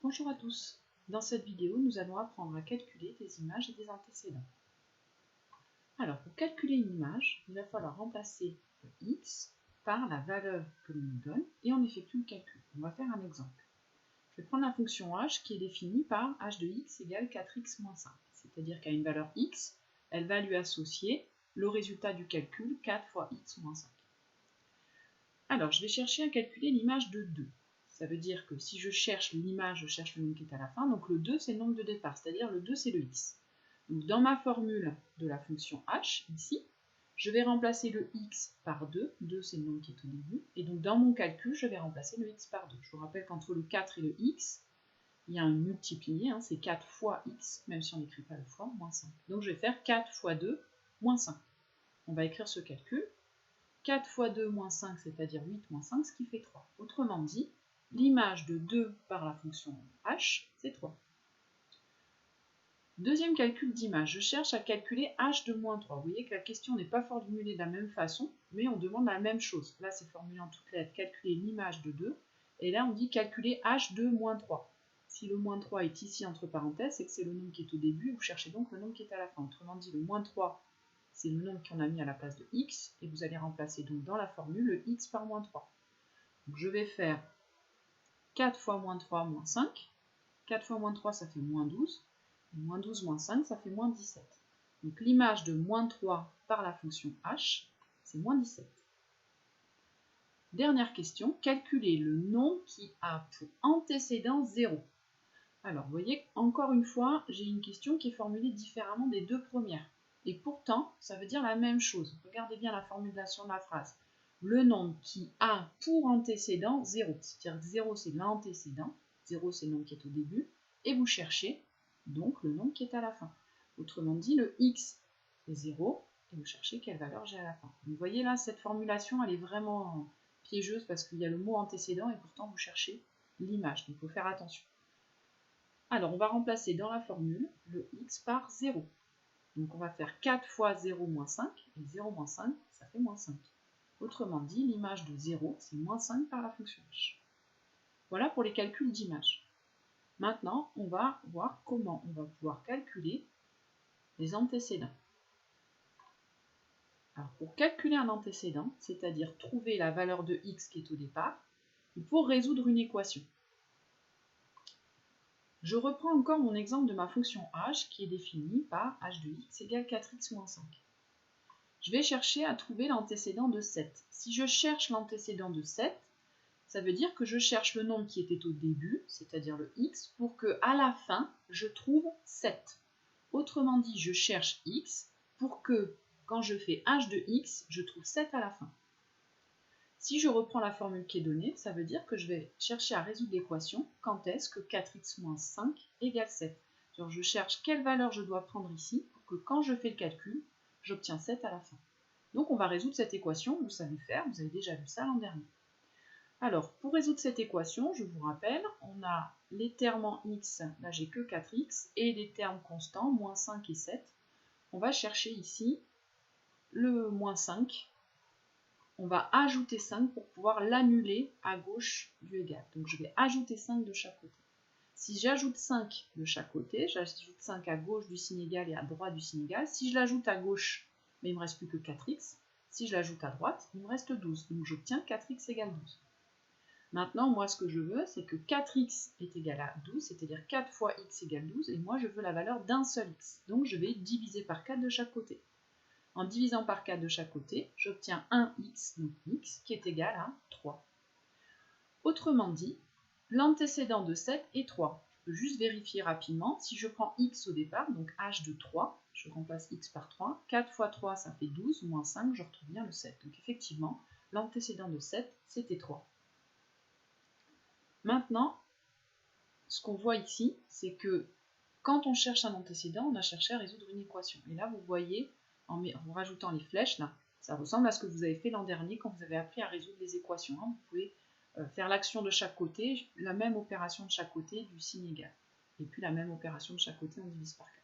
Bonjour à tous. Dans cette vidéo, nous allons apprendre à calculer des images et des antécédents. Alors, pour calculer une image, il va falloir remplacer le x par la valeur que l'on nous donne et on effectue le calcul. On va faire un exemple. Je vais prendre la fonction h qui est définie par h de x égale 4x moins 5. C'est-à-dire qu'à une valeur x, elle va lui associer le résultat du calcul 4 fois x moins 5. Alors, je vais chercher à calculer l'image de 2. Ça veut dire que si je cherche l'image, je cherche le nombre qui est à la fin. Donc le 2, c'est le nombre de départ, c'est-à-dire le 2, c'est le x. Donc dans ma formule de la fonction h, ici, je vais remplacer le x par 2. 2, c'est le nombre qui est au début. Et donc dans mon calcul, je vais remplacer le x par 2. Je vous rappelle qu'entre le 4 et le x, il y a un multiplié, c'est 4 fois x, même si on n'écrit pas le fois, moins 5. Donc je vais faire 4 fois 2, moins 5. On va écrire ce calcul. 4 fois 2 moins 5, c'est-à-dire 8 moins 5, ce qui fait 3. Autrement dit, l'image de 2 par la fonction h, c'est 3. Deuxième calcul d'image, je cherche à calculer h de moins 3. Vous voyez que la question n'est pas formulée de la même façon, mais on demande la même chose. Là, c'est formulé en toutes lettres, calculer l'image de 2. Et là, on dit calculer h de moins 3. Si le moins 3 est ici entre parenthèses, c'est que c'est le nombre qui est au début. Vous cherchez donc le nombre qui est à la fin. Autrement dit, le moins 3, c'est le nombre qu'on a mis à la place de x. Et vous allez remplacer donc dans la formule le x par moins 3. Donc, je vais faire 4 fois moins 3, moins 5. 4 fois moins 3, ça fait moins 12. Et moins 12 moins 5, ça fait moins 17. Donc l'image de moins 3 par la fonction h, c'est moins 17. Dernière question, calculer le nombre qui a pour antécédent 0. Alors, vous voyez, encore une fois, j'ai une question qui est formulée différemment des deux premières. Et pourtant, ça veut dire la même chose. Regardez bien la formulation de la phrase. Le nombre qui a pour antécédent 0. C'est-à-dire que 0, c'est l'antécédent. 0, c'est le nombre qui est au début. Et vous cherchez donc le nombre qui est à la fin. Autrement dit, le x, c'est 0. Et vous cherchez quelle valeur j'ai à la fin. Donc, vous voyez là, cette formulation, elle est vraiment piégeuse parce qu'il y a le mot antécédent et pourtant vous cherchez l'image. Donc, il faut faire attention. Alors, on va remplacer dans la formule le x par 0. Donc, on va faire 4 fois 0 moins 5. Et 0 moins 5, ça fait moins 5. Autrement dit, l'image de 0, c'est moins 5 par la fonction h. Voilà pour les calculs d'image. Maintenant, on va voir comment on va pouvoir calculer les antécédents. Alors, pour calculer un antécédent, c'est-à-dire trouver la valeur de x qui est au départ, il faut résoudre une équation. Je reprends encore mon exemple de ma fonction h qui est définie par h de x égale 4x moins 5. Je vais chercher à trouver l'antécédent de 7. Si je cherche l'antécédent de 7, ça veut dire que je cherche le nombre qui était au début, c'est-à-dire le x, pour que à la fin, je trouve 7. Autrement dit, je cherche x pour que, quand je fais h de x, je trouve 7 à la fin. Si je reprends la formule qui est donnée, ça veut dire que je vais chercher à résoudre l'équation quand est-ce que 4x moins 5 égale 7. Alors je cherche quelle valeur je dois prendre ici pour que quand je fais le calcul, j'obtiens 7 à la fin. Donc on va résoudre cette équation, vous savez faire, vous avez déjà vu ça l'an dernier. Alors, pour résoudre cette équation, je vous rappelle, on a les termes en x, là j'ai que 4x, et les termes constants, moins 5 et 7. On va chercher ici le moins 5. On va ajouter 5 pour pouvoir l'annuler à gauche du égal. Donc je vais ajouter 5 de chaque côté. Si j'ajoute 5 de chaque côté, j'ajoute 5 à gauche du signe égal et à droite du signe égal. Si je l'ajoute à gauche, mais il ne me reste plus que 4x. Si je l'ajoute à droite, il me reste 12. Donc j'obtiens 4x égale 12. Maintenant, moi, ce que je veux, c'est que 4x est égal à 12, c'est-à-dire 4 fois x égale 12, et moi, je veux la valeur d'un seul x. Donc, je vais diviser par 4 de chaque côté. En divisant par 4 de chaque côté, j'obtiens 1x, donc x, qui est égal à 3. Autrement dit, l'antécédent de 7 est 3. Je peux juste vérifier rapidement. Si je prends x au départ, donc h de 3, je remplace x par 3. 4 fois 3, ça fait 12, moins 5, je retrouve bien le 7. Donc, effectivement, l'antécédent de 7, c'était 3. Maintenant, ce qu'on voit ici, c'est que quand on cherche un antécédent, on a cherché à résoudre une équation. Et là, vous voyez, en rajoutant les flèches, là, ça ressemble à ce que vous avez fait l'an dernier quand vous avez appris à résoudre les équations. Vous pouvez faire l'action de chaque côté, la même opération de chaque côté du signe égal. Et puis la même opération de chaque côté, on divise par 4.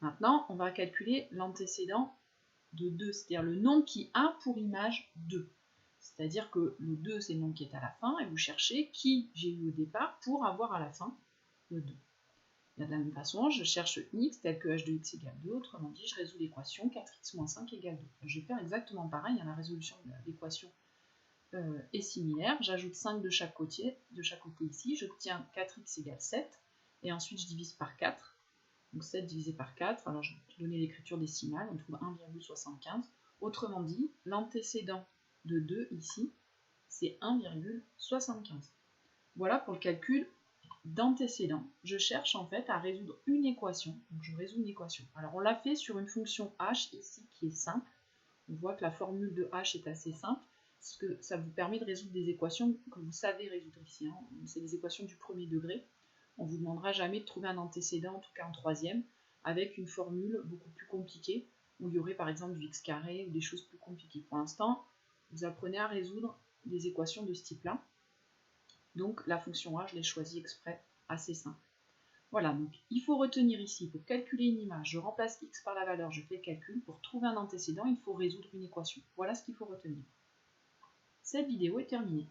Maintenant, on va calculer l'antécédent de 2, c'est-à-dire le nombre qui a pour image 2. C'est-à-dire que le 2, c'est le nombre qui est à la fin, et vous cherchez qui j'ai eu au départ pour avoir à la fin le 2. Et de la même façon, je cherche x tel que h de x égale 2, autrement dit, je résous l'équation 4x moins 5 égale 2. Je vais faire exactement pareil, la résolution de l'équation est similaire. J'ajoute 5 de chaque côté ici, j'obtiens 4x égale 7, et ensuite je divise par 4. Donc 7 divisé par 4, alors je vais donner l'écriture décimale, on trouve 1,75. Autrement dit, l'antécédent de 2 ici, c'est 1,75. Voilà pour le calcul d'antécédent. Je cherche en fait à résoudre une équation. Donc je résous une équation. Alors on l'a fait sur une fonction h ici qui est simple. On voit que la formule de h est assez simple, parce que ça vous permet de résoudre des équations que vous savez résoudre ici. C'est des équations du premier degré. On ne vous demandera jamais de trouver un antécédent, en tout cas en troisième, avec une formule beaucoup plus compliquée, où il y aurait par exemple du x carré ou des choses plus compliquées. Pour l'instant, vous apprenez à résoudre des équations de ce type-là. Donc la fonction a, je l'ai choisie exprès, assez simple. Voilà, donc il faut retenir ici, pour calculer une image, je remplace x par la valeur, je fais le calcul. Pour trouver un antécédent, il faut résoudre une équation. Voilà ce qu'il faut retenir. Cette vidéo est terminée.